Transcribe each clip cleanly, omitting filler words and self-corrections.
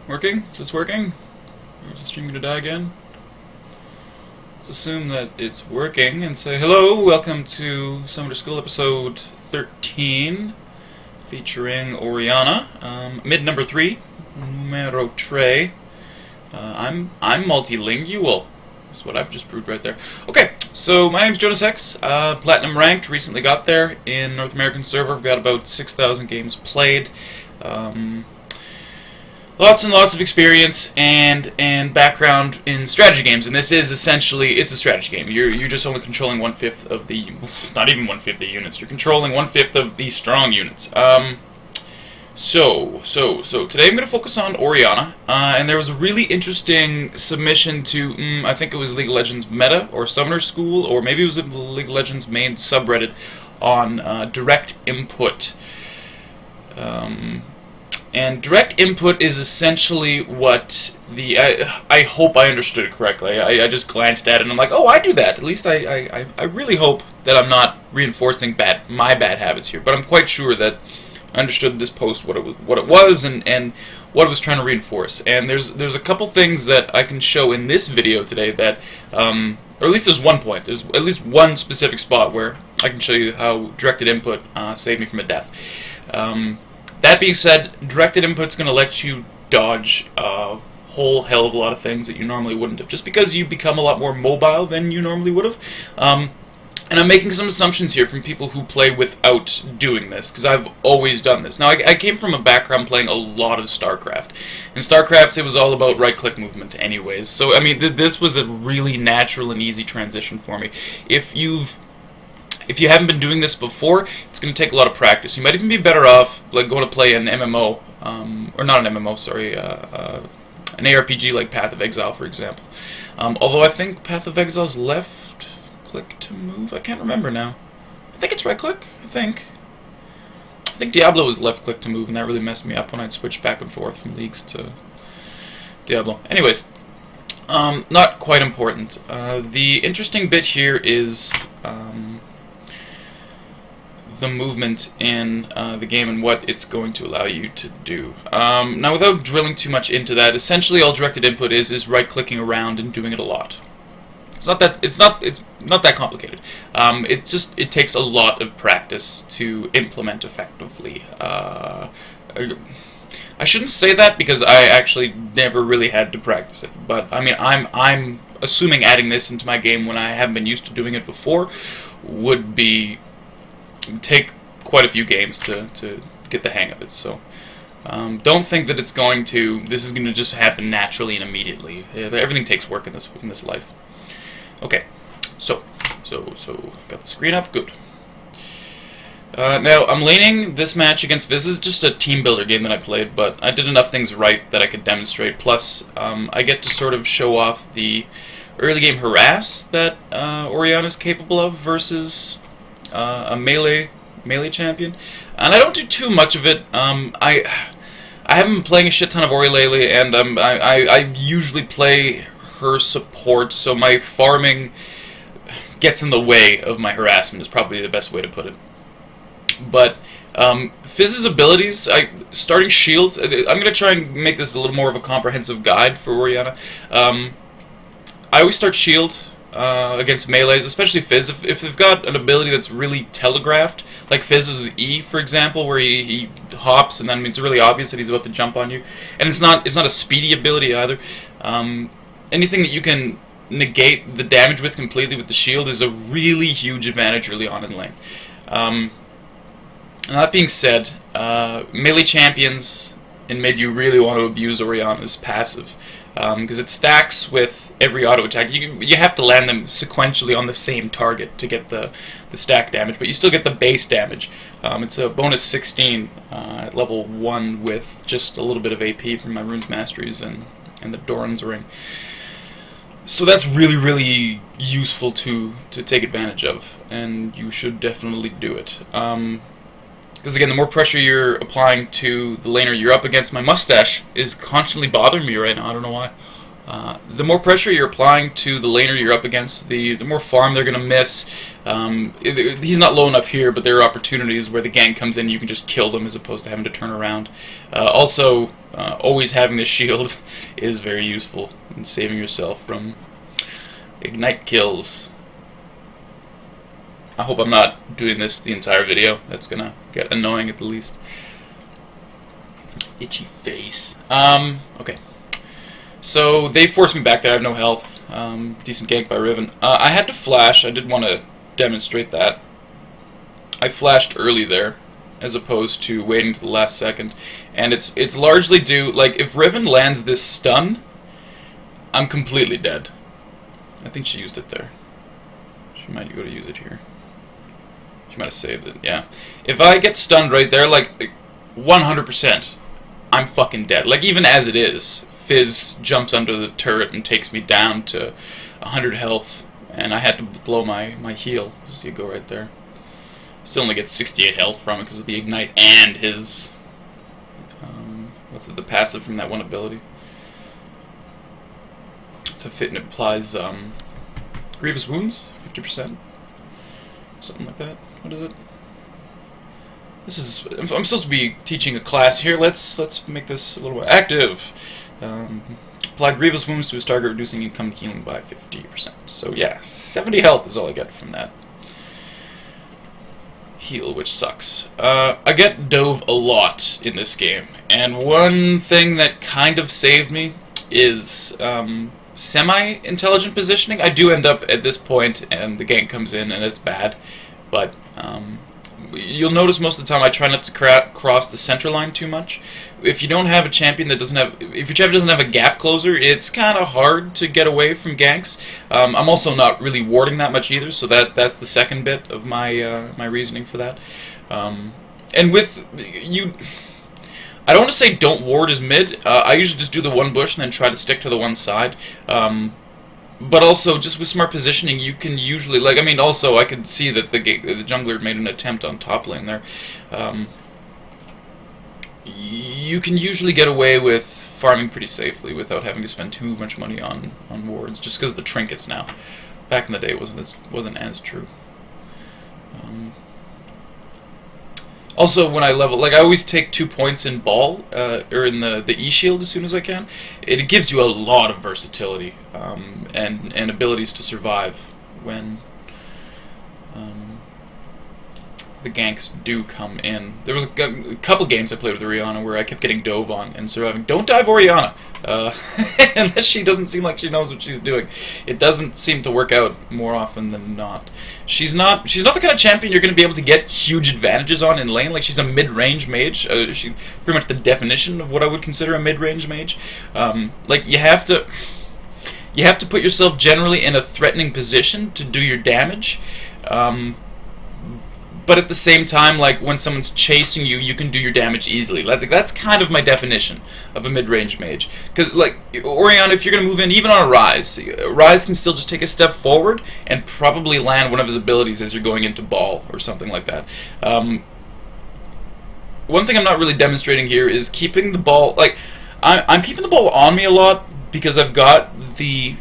Working? Is this working? Or is the stream gonna die again? Let's assume that it's working and say hello, welcome to Summer School episode 13 featuring Orianna. Mid number 3, numero 3. I'm multilingual. That's what I've just proved right there. Okay, so my name's Jonas X, platinum ranked, recently got there in North American server. I've got about 6,000 games played. Lots and lots of experience and background in strategy games, and this is essentially, it's a strategy game. You're just only controlling 1/5 of the, not even 1/5 of the units. You're controlling 1/5 of the strong units. So today I'm going to focus on Orianna, and there was a really interesting submission to, I think it was League of Legends Meta or Summoner School, or maybe it was the League of Legends main subreddit on direct input. And direct input is essentially what the... I hope I understood it correctly. I just glanced at it and I'm like, oh, I do that. At least I really hope that I'm not reinforcing my bad habits here. But I'm quite sure that I understood this post what it was and what it was trying to reinforce. And there's a couple things that I can show in this video today that, or at least there's one point. There's at least one specific spot where I can show you how directed input saved me from a death. That being said, directed input's going to let you dodge a whole hell of a lot of things that you normally wouldn't have, just because you become a lot more mobile than you normally would have. And I'm making some assumptions here from people who play without doing this, because I've always done this. Now, I came from a background playing a lot of StarCraft. In StarCraft, it was all about right-click movement anyways. So, I mean, this was a really natural and easy transition for me. If you haven't been doing this before, it's going to take a lot of practice. You might even be better off like going to play an MMO, or not an MMO, sorry, an ARPG like Path of Exile, for example. Although I think Path of Exile's left click to move. I can't remember now. I think it's right click. I think Diablo was left click to move, and that really messed me up when I'd switch back and forth from Leagues to Diablo. Anyways, not quite important. The interesting bit here is the movement in the game and what it's going to allow you to do. Now, without drilling too much into that, essentially all directed input is right-clicking around and doing it a lot. It's not that complicated. It takes a lot of practice to implement effectively. I shouldn't say that because I actually never really had to practice it. But I mean, I'm assuming adding this into my game when I haven't been used to doing it before would take quite a few games to get the hang of it. So don't think that this is going to just happen naturally and immediately. Everything takes work in this life. Okay, so got the screen up, good. Now I'm laning this match against this is just a team builder game that I played, but I did enough things right that I could demonstrate. Plus I get to sort of show off the early game harass that Orianna is capable of versus a melee champion, and I don't do too much of it. I haven't been playing a shit ton of Ori lately, and I usually play her support, so my farming gets in the way of my harassment is probably the best way to put it. But Fizz's abilities, starting shields, I'm going to try and make this a little more of a comprehensive guide for Orianna. I always start shield against melees, especially Fizz. If they've got an ability that's really telegraphed, like Fizz's E, for example, where he hops and then it's really obvious that he's about to jump on you, and it's not a speedy ability either. Anything that you can negate the damage with completely with the shield is a really huge advantage early on in lane. That being said, melee champions in mid, you really want to abuse Orianna's passive, because it stacks with every auto attack. You have to land them sequentially on the same target to get the stack damage, but you still get the base damage. It's a bonus 16 at level 1 with just a little bit of AP from my Runes Masteries and the Doran's Ring. So that's really, really useful to take advantage of, and you should definitely do it. Because again, the more pressure you're applying to the laner you're up against, my mustache is constantly bothering me right now. I don't know why. The more pressure you're applying to the laner you're up against, the more farm they're going to miss. He's not low enough here, but there are opportunities where the gank comes in, you can just kill them as opposed to having to turn around. Also, always having the shield is very useful in saving yourself from ignite kills. I hope I'm not doing this the entire video. That's going to get annoying at the least. Itchy face. Okay. So they forced me back there. I have no health. Decent gank by Riven. I had to flash. I did want to demonstrate that. I flashed early there, as opposed to waiting to the last second. And it's largely due, like, if Riven lands this stun, I'm completely dead. I think she used it there. She might go to use it here. She might have saved it. Yeah. If I get stunned right there, like 100%, I'm fucking dead. Like, even as it is. Fizz jumps under the turret and takes me down to 100 health, and I had to blow my heal. See it go right there. Still only gets 68 health from it because of the ignite and his what's it, the passive from that one ability. It's a fit and it applies grievous wounds, 50%, something like that. What is it? This is I'm supposed to be teaching a class here. Let's make this a little more active. Apply grievous wounds to his target, reducing income healing by 50%. So yeah, 70 health is all I get from that heal, which sucks. I get dove a lot in this game, and one thing that kind of saved me is semi-intelligent positioning. I do end up at this point, and the gank comes in, and it's bad, but you'll notice most of the time I try not to cross the center line too much. If you don't have a champion that doesn't have, if your champion doesn't have a gap closer, it's kind of hard to get away from ganks. I'm also not really warding that much either, so that's the second bit of my my reasoning for that. And with you, I don't want to say don't ward as mid. I usually just do the one bush and then try to stick to the one side. But also, just with smart positioning, you can usually, like, I mean, also, I could see that the jungler made an attempt on top lane there. You can usually get away with farming pretty safely without having to spend too much money on wards, just because of the trinkets now. Back in the day, it wasn't as true. Also, when I level, like, I always take 2 points in ball, or in the E-shield as soon as I can. It gives you a lot of versatility, and abilities to survive when the ganks do come in. There was a couple games I played with Orianna where I kept getting dove on and surviving. Don't dive Orianna! Unless she doesn't seem like she knows what she's doing. It doesn't seem to work out more often than not. She's not the kind of champion you're going to be able to get huge advantages on in lane. Like, she's a mid-range mage. She's pretty much the definition of what I would consider a mid-range mage. Like, you have to put yourself generally in a threatening position to do your damage. But at the same time, like, when someone's chasing you, you can do your damage easily. Like, that's kind of my definition of a mid-range mage. Because, like, Orianna, if you're going to move in, even on a Ryze can still just take a step forward and probably land one of his abilities as you're going into ball or something like that. One thing I'm not really demonstrating here is keeping the ball, like, I'm keeping the ball on me a lot because I've got the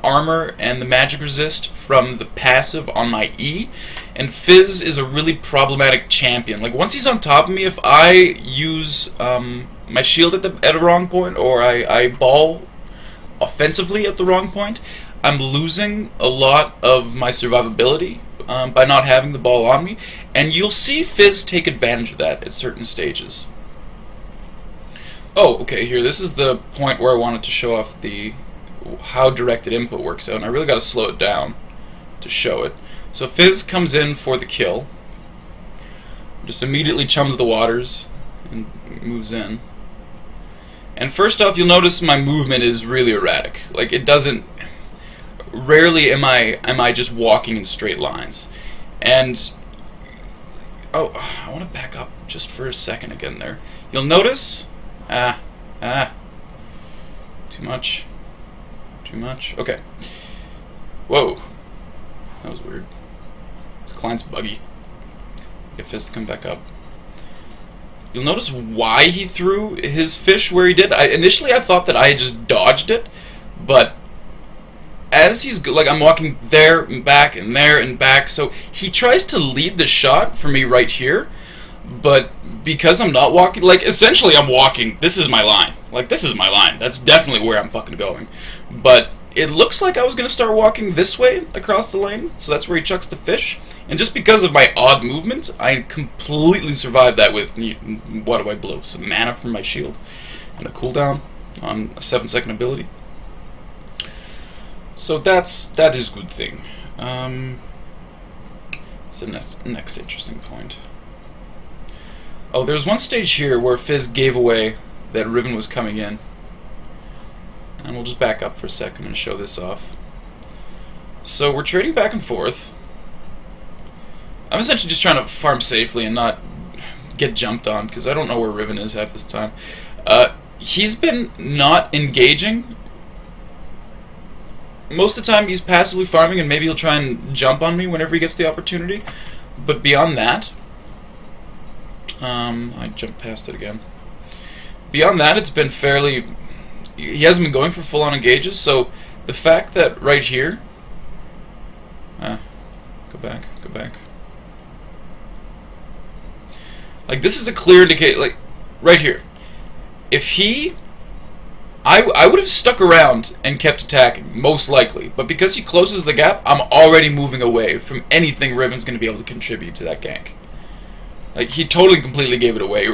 armor and the magic resist from the passive on my E, and Fizz is a really problematic champion. Like, once he's on top of me, if I use my shield at a wrong point, or I ball offensively at the wrong point, I'm losing a lot of my survivability by not having the ball on me, and you'll see Fizz take advantage of that at certain stages. Oh, okay, here, this is the point where I wanted to show off how directed input works out, and I really got to slow it down to show it. So Fizz comes in for the kill, just immediately chums the waters and moves in. And first off, you'll notice my movement is really erratic. Like, it doesn't. Rarely am I just walking in straight lines. And oh, I want to back up just for a second again there. You'll notice too much. Too much? Okay. Whoa. That was weird. This client's buggy. Get Fizz to come back up. You'll notice why he threw his fish where he did. Initially I thought that I had just dodged it, but as he's like, I'm walking there and back and there and back, so he tries to lead the shot for me right here, but because I'm not walking, like, essentially I'm walking, this is my line, like, this is my line, that's definitely where I'm fucking going, but it looks like I was going to start walking this way across the lane, so that's where he chucks the fish, and just because of my odd movement, I completely survived that with, what do I blow, some mana from my shield, and a cooldown on a 7-second ability. So that is good thing. It's the next interesting point. Oh, there's one stage here where Fizz gave away that Riven was coming in. And we'll just back up for a second and show this off. So we're trading back and forth. I'm essentially just trying to farm safely and not get jumped on, because I don't know where Riven is half this time. He's been not engaging. Most of the time he's passively farming, and maybe he'll try and jump on me whenever he gets the opportunity. But beyond that, I jumped past it again. Beyond that, it's been fairly... He hasn't been going for full-on engages, so the fact that right here... go back. Like, this is a clear indicator, like, right here. If he... I would have stuck around and kept attacking, most likely. But because he closes the gap, I'm already moving away from anything Riven's going to be able to contribute to that gank. Like, he totally completely gave it away.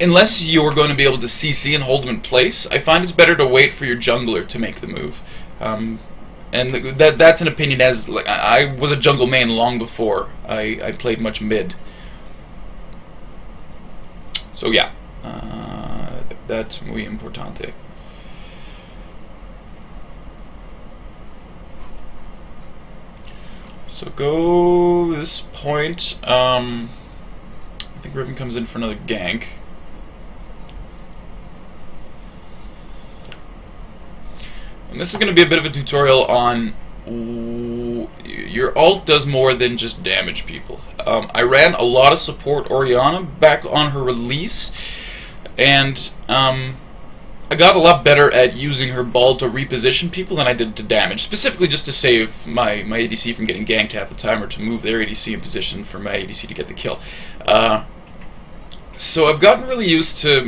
Unless you're going to be able to CC and hold him in place, I find it's better to wait for your jungler to make the move. And that's an opinion, as like, I was a jungle main long before I played much mid. So yeah. That's muy importante. So go this point. I think Riven comes in for another gank. And this is going to be a bit of a tutorial on your ult does more than just damage people. I ran a lot of support Orianna back on her release, and I got a lot better at using her ball to reposition people than I did to damage, specifically just to save my ADC from getting ganked half the time, or to move their ADC in position for my ADC to get the kill. So I've gotten really used to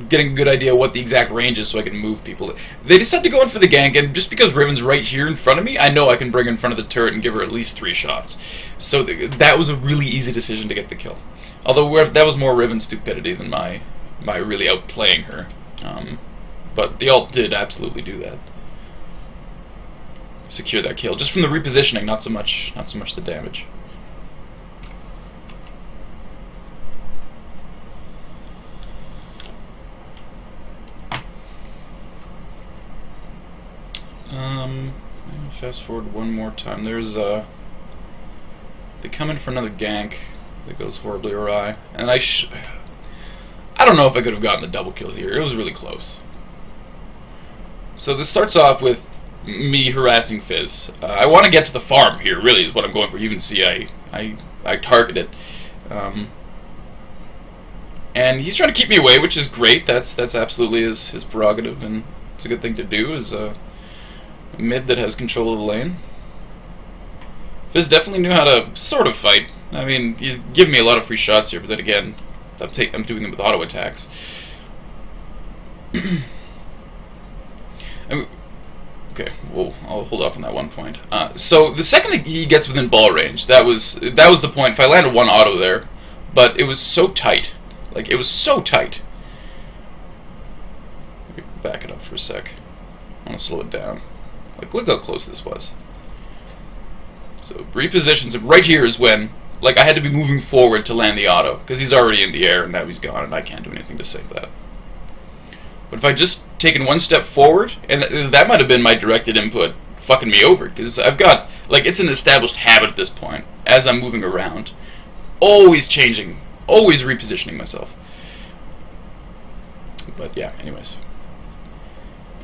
getting a good idea what the exact range is so I can move people. They decide to go in for the gank, and just because Riven's right here in front of me, I know I can bring her in front of the turret and give her at least 3 shots. So that was a really easy decision to get the kill. Although that was more Riven's stupidity than my really outplaying her. But the ult did absolutely do that. Secure that kill, just from the repositioning, not so much the damage. Fast forward one more time. There's they come in for another gank that goes horribly awry, and I don't know if I could have gotten the double kill here. It was really close. So this starts off with me harassing Fizz. I want to get to the farm here, really, is what I'm going for. You can see I targeted. And he's trying to keep me away, which is great. That's absolutely his prerogative, and it's a good thing to do, is a mid that has control of the lane. Fizz definitely knew how to sort of fight. I mean, he's giving me a lot of free shots here, but then again, I'm doing them with auto attacks. Okay, well, I'll hold off on that one point. So the second that he gets within ball range, that was the point. If I landed one auto there, but it was so tight, like it was so tight. Back it up for a sec. I want to slow it down. Like, look how close this was. So repositions, and right here is when, like, I had to be moving forward to land the auto, because he's already in the air and now he's gone, and I can't do anything to save that. But if I just taken one step forward, and that might have been my directed input fucking me over, because I've got, like, it's an established habit at this point, as I'm moving around, always changing, always repositioning myself. But yeah, anyways.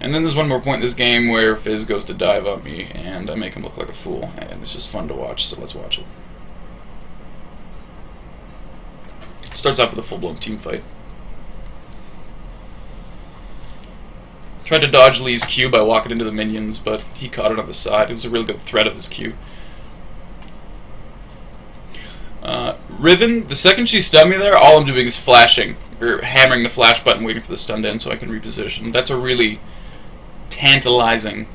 And then there's one more point in this game where Fizz goes to dive on me, and I make him look like a fool, and it's just fun to watch, so let's watch it. Starts off with a full-blown team fight. Tried to dodge Lee's Q by walking into the minions, but he caught it on the side. It was a really good threat of his Q. Riven, the second she stunned me there, all I'm doing is flashing, or hammering the flash button, waiting for the stun to end so I can reposition. That's a really tantalizing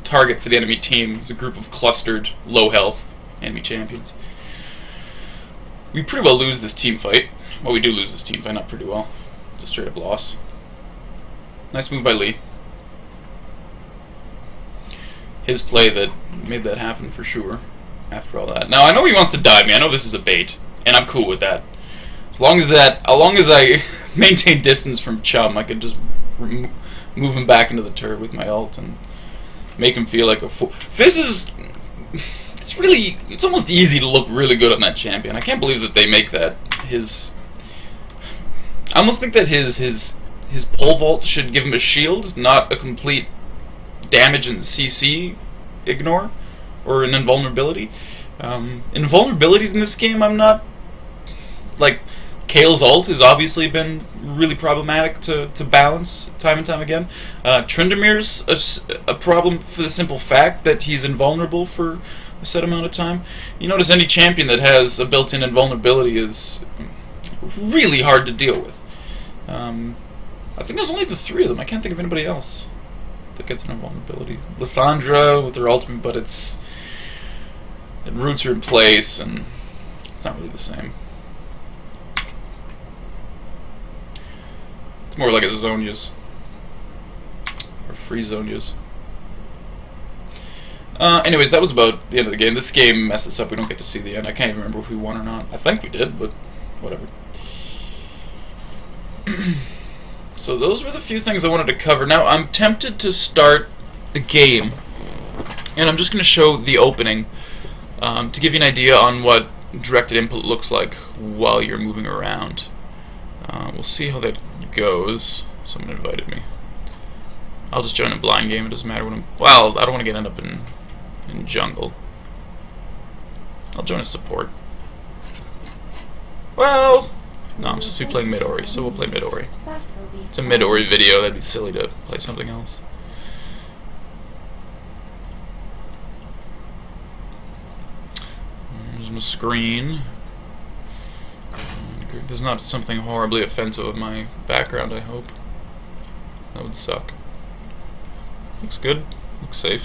target for the enemy team. It's a group of clustered, low health enemy champions. We pretty well lose this team fight. Well, we do lose this team fight, not pretty well. It's a straight up loss. Nice move by Lee. His play that made that happen for sure. After all that, now I know he wants to dive me. I know this is a bait, and I'm cool with that. As long as I maintain distance from Chum, I can just move him back into the turret with my ult and make him feel like a fool. Fizz is, it's almost easy to look really good on that champion. I can't believe that they make that his. I almost think that his pole vault should give him a shield, not a complete damage and CC ignore. Or an invulnerability. Invulnerabilities in this game, I'm not... Like, Kale's ult has obviously been really problematic to balance time and time again. Tryndamyr's a problem for the simple fact that he's invulnerable for a set amount of time. You notice any champion that has a built-in invulnerability is really hard to deal with. I think there's only the 3 of them. I can't think of anybody else that gets an invulnerability. Lissandra with her ultimate, but its roots are in place, and it's not really the same. It's more like a Zhonya's. Or free Zhonya's. Anyways, that was about the end of the game. This game messed us up. We don't get to see the end. I can't even remember if we won or not. I think we did, but whatever. So those were the few things I wanted to cover. Now, I'm tempted to start the game, and I'm just going to show the opening to give you an idea on what directed input looks like while you're moving around. We'll see how that goes. Someone invited me. I'll just join a blind game. It doesn't matter what I'm... Well, I don't want to end up in jungle. I'll join a support. Well... No, I'm supposed to be playing mid-Ori, so we'll play mid-Ori. It's a mid-Ori video. That'd be silly to play something else. There's my screen. There's not something horribly offensive in my background, I hope. That would suck. Looks good. Looks safe.